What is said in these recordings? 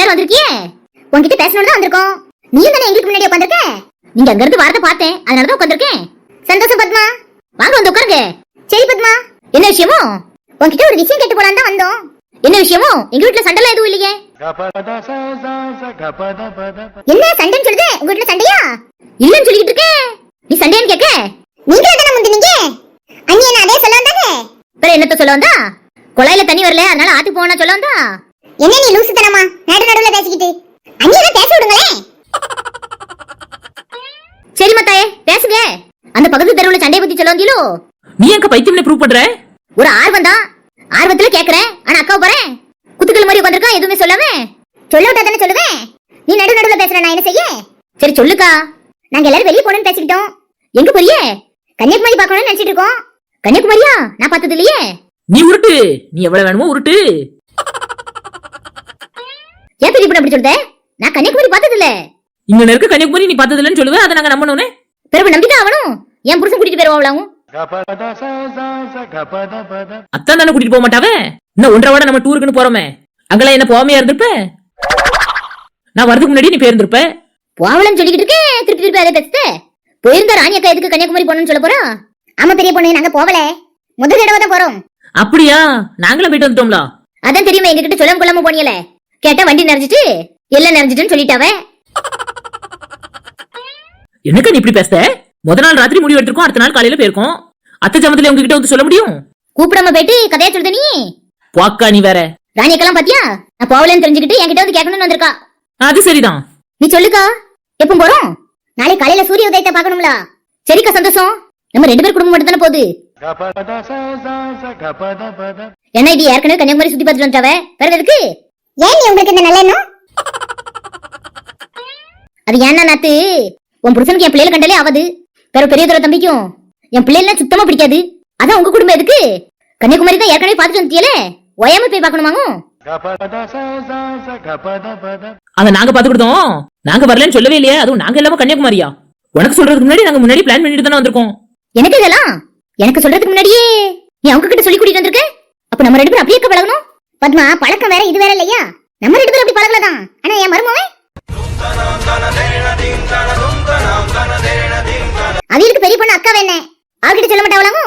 எல்லாரும் வந்திருக்கியே, உன்கிட்ட பேசணும்னு தான் வந்திருக்கோம். நீயும் தானே எங்களுக்கு முன்னாடி உட்காந்துருக்க. நீங்க அங்க இருந்து வாரத்தை பார்த்தேன், அதனாலதான் உட்காந்துருக்கேன். சந்தோஷம் பத்மா, வாங்க வந்து உட்காருங்க. சரி பத்மா, என்ன விஷயமோ? உன்கிட்ட ஒரு விஷயம் கேட்டு போலான்னு தான் வந்தோம். என்ன விஷயமோ? எங்க வீட்டுல சண்டை எதுவும் இல்லையே. என்ன சண்டைன்னு சொல்லுது? உங்க வீட்டுல சண்டையா? இல்லன்னு சொல்லிட்டு இருக்கேன். நீ சண்டையான்னு கேட்க நீங்களே தானே முந்தினீங்க. அண்ணி என்ன அதே சொல்ல வந்தாங்க. வேற என்னத்த சொல்ல வந்தா? குழாயில தண்ணி வரல, அதனால ஆத்துக்கு போனா சொல்ல வந்தா. என்ன நீ லூசு தனமா நடுவுல பேசிக்கிட்டு? அண்ணி தான் பேச விடுங்களேன். சரி மத்தாயே பேசுங்க. அந்த பக்கத்து தெருவுல சண்டையை பத்தி சொல்ல வந்தீங்களோ? நீ எங்க பைத்தியம்னு ப்ரூவ் பண்ற? ஒரு ஆர்வம் தான், ஆர்வத்துல கேக்குறேன். ஆனா அக்காவை போறேன் குத்துக்கள் மாதிரி உட்காந்துருக்கா, எதுவுமே சொல்லாம. சொல்ல விட்டா தானே சொல்லுவேன். நீ நடுவுல பேசுற, நான் என்ன செய்ய? சரி சொல்லுக்கா. நாங்க எல்லாரும் வெளியே போகணும்னு பேசிக்கிட்டோம். எங்க போறியே? கன்னியாகுமரி பாக்கணும்னு நினைச்சிட்டு இருக்கோம். கன்னியாகுமரியா? நான் பார்த்தது இல்லையே. நீ உருட்டு, நீ எவ்வளவு வேணுமோ உருட்டு. ஏன் பெரிய அப்படி சொல்ற? நான் கன்னியாகுமரி பார்த்தது இல்ல. இங்க இருக்க கன்னியாகுமரி நீ பார்த்தது இல்லன்னு சொல்லுவேன். அதை நாங்க நம்பணும்னே. பிறகு நம்பிதான் ஆகணும். என் புருஷன் கூட்டிட்டு போயிருவாங்களாம். அத்தான் தானே கூட்டிட்டு போக மாட்டாவே. இன்னும் 1.5 வாரம் நம்ம டூருக்குன்னு போறோமே, அங்கெல்லாம் என்ன போகாமையா இருந்திருப்ப? நான் வரதுக்கு முன்னாடி நீ போயிருந்திருப்ப. போவலன்னு சொல்லிக்கிட்டு இருக்கேன், திருப்பி அதை பேசுத. போயிருந்தா ராணி அக்கா எதுக்கு கன்னியாகுமரி போகணும்னு சொல்ல போறா? ஆமா பெரிய பொண்ணு, நாங்க போகல, முதல் தடவை தான் போறோம். அப்படியா? நாங்களும் போயிட்டு வந்துட்டோம்ல. அதான் தெரியுமா, எங்க கிட்ட சொல்ல கொள்ளாம போனியல. கேட்டா வண்டி நிறைஞ்சிட்டு எல்லாம் நிறைஞ்சிட்டுன்னு சொல்லிட்டாவே. என்னக்கா நீ இப்படி பேசுத? முத நாள் ராத்திரி முடிவு எடுத்திருக்கோம், அடுத்த நாள் காலையில போயிருக்கோம். அத்தை ஜமத்துல உங்ககிட்ட வந்து சொல்ல முடியும்? கூப்பிடாம போயிட்டு கதையா சொல்லுத நீ. வாக்கா நீ வேற. ராணியக்கெல்லாம் பாத்தியா, நான் போகலன்னு தெரிஞ்சுக்கிட்டு என்கிட்ட வந்து கேட்கணும்னு வந்திருக்கா. அது சரிதான். நீ சொல்லுக்கா, எப்ப போறோம்? நாளை காலையில சூரிய உதயத்தை பாக்கணும்ல. சரிக்கா சந்தோஷம். நம்ம 2 பேர் குடும்பம் மட்டும் தானே போகுது. என்ன இது ஏற்கனவே கன்னியாகுமரி சுத்தி பார்த்துட்டு வந்துட்டாவே, வேற எதுக்கு? ஏன் நீ உங்களுக்கு இந்த நல்ல எண்ணம்? அது ஏன்னா நாத்து, உன் புருஷனுக்கு என் பிள்ளைல கண்டாலே ஆவது. வேற பெரிய தூர தம்பிக்கும் என் பிள்ளைலாம் சுத்தமா பிடிக்காது. அதான் உங்க குடும்பம் எதுக்கு? கன்னியாகுமரி தான் ஏற்கனவே பார்த்துட்டு வந்துட்டியலே, ஓயாம போய் பாக்கணுமாங்க. அத நாங்க பாத்துக்கிட்டோம். நாங்க வரலன்னு சொல்லவே இல்லையா? அதுவும் நாங்க எல்லாமே கன்னியாகுமரியா? உனக்கு சொல்றதுக்கு முன்னாடி நாங்க முன்னாடி பிளான் பண்ணிட்டு தானே வந்திருக்கோம். எனக்கு இதெல்லாம் எனக்கு சொல்றதுக்கு முன்னாடியே நீ அவங்க கிட்ட சொல்லி கூட்டிட்டு வந்திருக்க. அப்ப நம்ம 2 பேரும் அப்படியே பழகணும். பத்மா, பழக்கம் வேற இது வேற இல்லையா? நம்ம 2 பேரும் அப்படி பழகலதான். ஆனா என் மருமவன் அவளுக்கு பெரிய பொண்ணு அக்கா வேணே, அவகிட்ட சொல்ல மாட்டாவளாங்க.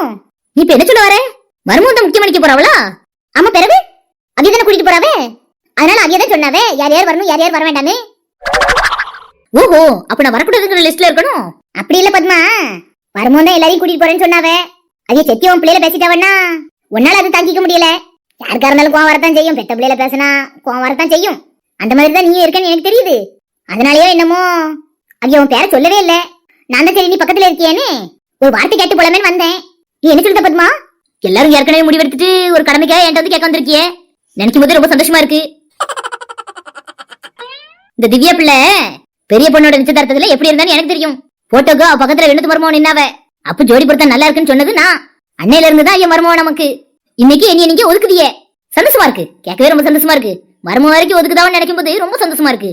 நீ இப்ப என்ன சொல்ல வர? மருமவன் தான் முக்கியம் பண்ணிக்க போறாவளா? ஆமா, பிறகு அதையதானே கூட்டிட்டு போறாவே. அதனால அதையதான் சொன்னாவே, யார் யார் வரணும் யார் யார் வர வேண்டாமே. ஓஹோ, அப்ப நான் வரக்கூடாதுங்கிற லிஸ்ட்ல இருக்கணும். அப்படி இல்ல பத்மா, வரும்போது தான் எல்லாரையும் கூட்டிட்டு போறேன்னு சொன்னாவே. அதே செத்தி உன் பிள்ளைல பேசிட்டாவன்னா உன்னால அது தாங்கிக்க முடியல. யாருக்கா இருந்தாலும் கோவம் வரத்தான் செய்யும். பெத்த பிள்ளைல பேசினா கோவம் வரத்தான் செய்யும். அந்த மாதிரி தான் நீ இருக்கன்னு எனக்கு தெரியுது. அதனாலயோ என்னமோ அவைய உன் பேரை சொல்லவே இல்ல. நான் தான் சரி நீ பக்கத்துல இருக்கியானே ஒரு வார்த்தை கேட்டு போலாமே வந்தேன். நீ என்ன சொல்லிட்ட பத்மா? எல்லாரும் ஏற்கனவே முடிவெடுத்துட்டு ஒரு கடமைக்காக என்கிட்ட வந்து கேட்க வந்திருக்கியே. நினைக்கும் போது ரொம்ப சந்தோஷமா இருக்கு. இந்த திவ்யா பிள்ளை பெரிய பொண்ணோட நிச்சயதார்த்தத்துல எப்படி இருந்தான்னு எனக்கு தெரியும். போட்டோக்கு அவ பக்கத்துல 2 மருமகன் நின்னாவ. அப்ப ஜோடி பொறுத்தா நல்லா இருக்குன்னு சொன்னது நான். அன்னையில இருந்துதான் ஐயா மருமகன் நமக்கு. இன்னைக்கு என்னைக்கு ஒதுக்குதியே, சந்தோஷமா இருக்கு. கேட்கவே ரொம்ப சந்தோஷமா இருக்கு. மருமகன் வரைக்கும் ஒதுக்குதான்னு நினைக்கும் போது ரொம்ப சந்தோஷமா இருக்கு.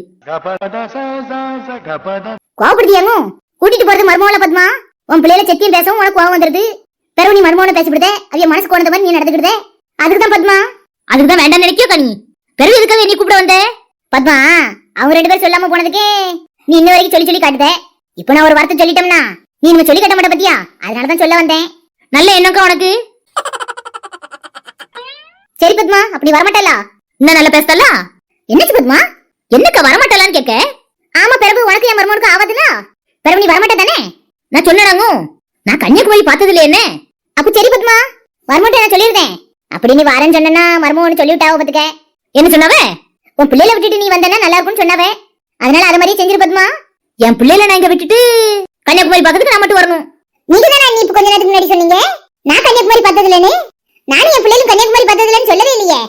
கோவப்படுத்தியாங்க கூட்டிட்டு போறது மருமகன பத்மா. உன் பிள்ளைல செத்தியும் பேசவும் உனக்கு கோவம் வந்துருது. பிறகு நீ மருமகனை பேசிவிடுதே, அவைய மனசு கோணத மாதிரி நீ நடந்துக்கிட்டே. அதுக்குதான் பத்மா, அதுக்குதான் வேண்டாம் நினைக்கியோ கனி. பிறகு எதுக்காக நீ கூப்பிட வந்த பத்மா? அவங்க 2 பேரும் சொல்லாம போனதுக்கே நீ இன்ன வரைக்கும் சொல்லி சொல்லி காட்டுத. இப்ப நான் ஒரு வார்த்தை சொல்லிட்டோம்னா நீ இனிமே சொல்லி கட்ட மாட்ட பத்தியா? அதனாலதான் சொல்ல வந்தேன். நல்ல எண்ணம்க்கா உனக்கு. சரி பத்மா, அப்படி வரமாட்டல? இன்னும் நல்லா பேசல. என்னச்சு பத்மா, என்னக்கா வரமாட்டலான்னு கேட்க? ஆமா, பிறகு உனக்கு என் மருமகனுக்கு ஆவதுல. பிறகு நீ வரமாட்ட தானே? நான் சொன்னாங்க, நான் கன்னியாகுமரி பார்த்தது இல்ல. என்ன அப்ப சரி பத்மா, வரமாட்டேன் நான் சொல்லிருந்தேன். அப்படி நீ வரேன்னு சொன்னா மருமகன்னு சொல்லி விட்டாவ பத்துக்க. என்ன சொன்னாவே? உன் பிள்ளைல விட்டுட்டு நீ வந்தனா நல்லா இருக்கும்னு சொன்னாவே. அதனால அது மாதிரி செஞ்சிரு பத்மா. என் பிள்ளைல நான் இங்க விட்டுட்டு கன்னியாகுமரி பக்கத்துக்கு நான் மட்டும் வரணும். நீங்க தானே நீ இப்ப கொஞ்ச நேரத்துக்கு முன்னாடி சொன்னீங்க நான் கன்னியாகுமரி பார்த்தது இல்லன்னு. நானும் என் பிள்ளைகளும் கன்னியாகுமரி பார்த்தது இல்லன்னு சொல்லவே இல்லையே.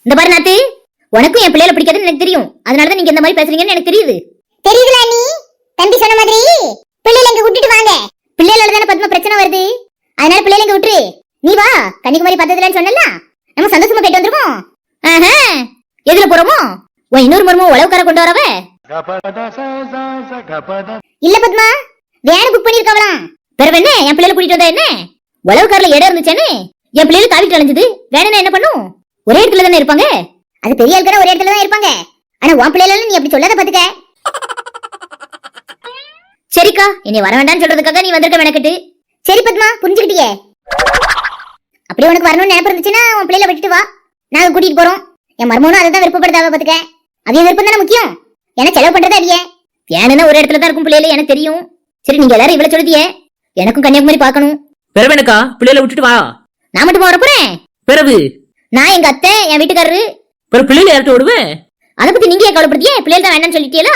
இந்த பாரு நாத்து, உனக்கும் என் பிள்ளைல பிடிக்காதுன்னு எனக்கு தெரியும். அதனாலதான் நீங்க இந்த மாதிரி பேசுறீங்கன்னு எனக்கு தெரியுது. தெரியுதுல நீ தம்பி சொன்ன மாதிரி பிள்ளைல இங்க விட்டுட்டு வாங்க. பிள்ளைல தானே பத்மா பிரச்சனை வருது. அதனால பிள்ளைல இங்க விட்டுரு. நீ வா, கன்னியாகுமரி பார்த்தது இல்லன்னு சொன்னல, நம்ம சந்தோஷமா போயிட்டு வந்துருவோம். எதுல போறோமோ? உன் இன்னொரு மருமோ உழவுக்கார கொண்டு வரவே. இல்ல பத்மா, வேற புக் பண்ணிருக்காவலாம். பிறகு என்ன என் பிள்ளைல கூட்டிட்டு வந்தா என்ன? உழவுக்காரல இடம் இருந்துச்சேன்னு என் பிள்ளைல காவிட்டு அலைஞ்சது. வேணும்னா என்ன பண்ணும்? ஒரே இடத்துல தானே இருப்பாங்க. அது பெரிய ஆட்கள் ஒரு இடத்துல தான் இருப்பாங்க. ஆனா உன் பிள்ளைல நீ அப்படி சொல்லாத பாத்துக்க. சரிக்கா, இனி வர வேண்டாம்னு சொல்றதுக்காக நீ வந்திருக்க மெனக்கட்டு. சரி பத்மா, புரிஞ்சுக்கிட்டியே. அப்படியே உனக்கு வரணும்னு நினைப்பு இருந்துச்சுன்னா உன் பிள்ளைல விட்டுட்டு வா, நாங்க கூட்டிட்டு போறோம். என் மருமகனும் அதை தான் விருப்பப்படுதாவ பாத்துக்க. அவைய விருப்பம் தானே முக்கியம். ஏன்னா செலவு பண்றது அவைய வேணும்னா ஒரு இடத்துல தான் இருக்கும் பிள்ளைல, எனக்கு தெரியும். சரி, நீங்க எல்லாரும் இவ்வளவு சொல்லுதியே, எனக்கும் கன்னியாகுமரி பார்க்கணும். பிறவேனக்கா, பிள்ளைல விட்டுட்டு வா. நான் மட்டும் வர போறேன். பிறகு நான், எங்க அத்தை, என் வீட்டுக்காரரு. பிறகு பிள்ளைல யார்கிட்ட விடுவேன்? அதை பத்தி நீங்க ஏன் கவலைப்படுத்தியே? பிள்ளைகள் தான் வேண்டாம்னு சொல்லிட்டீங்களா?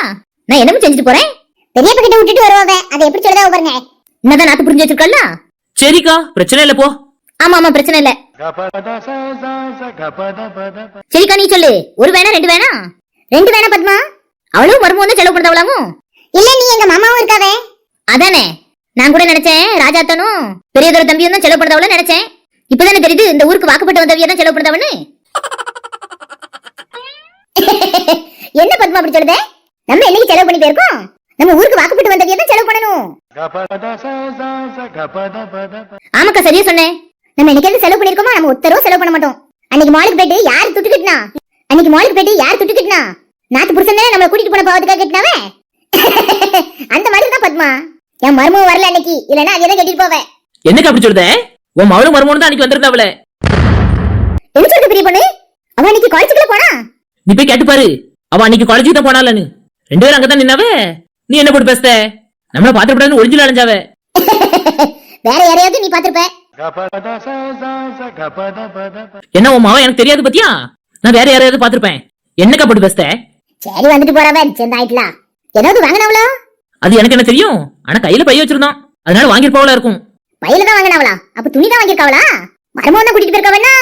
நான் என்னமோ செஞ்சுட்டு போறேன். பெரியப்பா கிட்ட விட்டுட்டு வருவாங்க, அதை எப்படி சொல்றதா பாருங்க. என்னதான் நாத்து புரிஞ்சு வச்சிருக்கல. சரிக்கா, பிரச்சனை இல்ல, போ. ஆமா ஆமா, பிரச்சனை இல்ல. சரிக்கா, நீ சொல்லு. ஒரு வேணா ரெண்டு வேணா? ரெண்டு வேணா பத்மா. அவளும் மருமகன் தான் செலவு பண்ணதாவளாவும். இல்ல, நீ எங்க மாமாவும் இருக்காவே. அதானே, நான் கூட நினைச்சேன் ராஜாத்தனும் பெரியதோட தம்பியும் தான் செலவு பண்ணதாவள நினைச்சேன். இப்பதானே தெரியுது இந்த ஊருக்கு வாக்கப்பட்ட வந்தவியா தான் செலவு பண்ணதாவன்னு. என்ன பத்மா அப்படி சொல்லுதே? நம்ம என்னைக்கு செலவு பண்ணி போயிருக்கோம்? நம்ம ஊருக்கு வாக்கப்பட்டு வந்தவியா தான் செலவு பண்ணணும். ஆமாக்கா, சரியா சொன்னேன். நம்ம என்னைக்கு செலவு பண்ணிருக்கோமோ நம்ம ஒத்தரோ செலவு பண்ண மாட்டோம். அன்னைக்கு மாலுக்கு போயிட்டு யாரு துட்டுக்கிட்டனா? நாத்து புருஷன் தானே நம்மள கூட்டிட்டு போன பாவத்துக்காக கட்டினாவே. அந்த மாதிரி தான் பத்மா. என் மருமக வரல அன்னைக்கு, இல்லன்னா அதையே தான் கட்டிட்டு போவேன். என்னக்கா அப்படி சொல்லுதே? உன் மவளும் மருமகனும் தான் அன்னைக்கு வந்திருந்தாவல. என்ன சொல்ற பெரிய பொண்ணு? அவ அன்னைக்கு காலேஜுக்குள்ள போனா? நீ போய் கேட்டு பாரு, அவ அன்னைக்கு காலேஜுக்கு தான் போனாலன்னு. ரெண்டு பேரும் அங்கதான் நின்னாவே. நீ என்ன போட்டு பேசுத? நம்மள பாத்துக்கூடாதுன்னு ஒளிஞ்சில அடைஞ்சாவ. வேற யாரையாவது நீ பாத்திருப்ப. என்ன உன் மாவன் எனக்கு தெரியாது பத்தியா? நான் வேற யாரையாவது பாத்திருப்பேன். என்னக்கா போட்டு பேசுத? சரி, வந்துட்டு போறவ சேர்ந்தாயிட்டா. ஏதாவது வாங்கினவளோ? அது எனக்கு என்ன தெரியும். ஆனா கையில பை வச்சிருந்தோம், அதனால வாங்கிருப்பாவளா இருக்கும். பையில தான் வாங்கினவளா? அப்ப துணி தான் வாங்கிருக்காவளா? மருமகன் கூட்டிட்டு போயிருக்கவனா?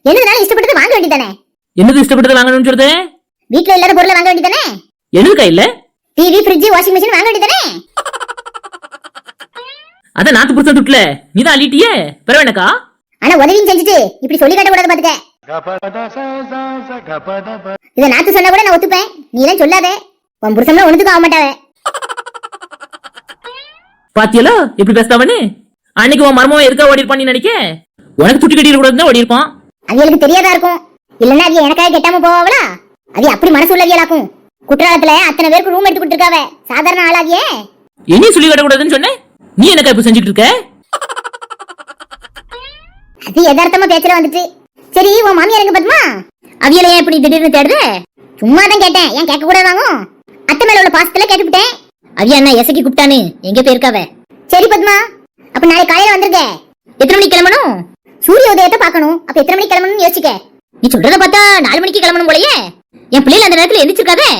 என்னதுனால இஷ்டப்பட்டது வாங்க வேண்டியதானே? என்னது இஷ்டப்பட்டது வாங்கணும்னு சொல்லுது? வீட்டுல இல்லாத பொருளை வாங்க வேண்டியதானே? என்னது கையில? டிவி, ஃப்ரிட்ஜ், வாஷிங் மிஷின் வாங்க வேண்டியதானே? அத நாத்து புடிச்ச துட்டுல நீதான் அள்ளிட்டியே. பிறவேனக்கா? ஆனா உதவியும் செஞ்சுட்டு இப்படி சொல்லி காட்ட கூடாது பாத்துக்க. இத நாத்து சொன்னா கூட நான் ஒத்துப்பேன். நீ எல்லாம் சொல்லாத. உன் புருஷன்லாம் ஒண்ணுத்துக்கு ஆக மாட்டாவே. பாத்தியலோ எப்படி பேசுதாவன்னு? அன்னைக்கு உன் மர்மம் எதுக்கா ஓடி இருப்பான்னு நினைக்க? உனக்கு துட்டி கட்டிட கூடாதுன்னு ஓடி இருப்பான். அது எனக்கு தெரியாதா இருக்கும். இல்லன்னா அது எனக்காக கெட்டாம போவாவளா? அது அப்படி மனசு உள்ளவியலாக்கும். குற்றாலத்துல அத்தனை பேருக்கு ரூம் எடுத்து கொடுத்துருக்காவ. சாதாரண ஆளாதியே. என்னையும் சொல்லி கட்டக்கூடாதுன்னு சொன்னேன். நீ என்னக்கா இப்ப செஞ்சுட்டு இருக்க? அது யதார்த்தமா பேச்சல வந்துட்டு. சரி, உன் மாமியார் எங்க பத்மா? அவியல ஏன் இப்படி திடீர்னு தேடுது? சும்மா தான் கேட்டேன், ஏன் கேட்க கூட வாங்கும். அத்தை மேல உள்ள பாசத்துல கேட்டுவிட்டேன். அவியா என்ன எசக்கி கூப்பிட்டானு எங்க போயிருக்காவ? சரி பத்மா, அப்ப நாளை காலையில வந்துருங்க. எத்தனை மணிக்கு கிளம்பணும்? சூரிய உதயத்தை பார்க்கணும். அப்ப எத்தனை மணிக்கு கிளம்பணும்னு யோசிக்க. நீ சொல்றத பார்த்தா 4 மணிக்கு கிளம்பணும் போலயே. என் பிள்ளைல அந்த நேரத்துல எந்திரிச்சிருக்காவே.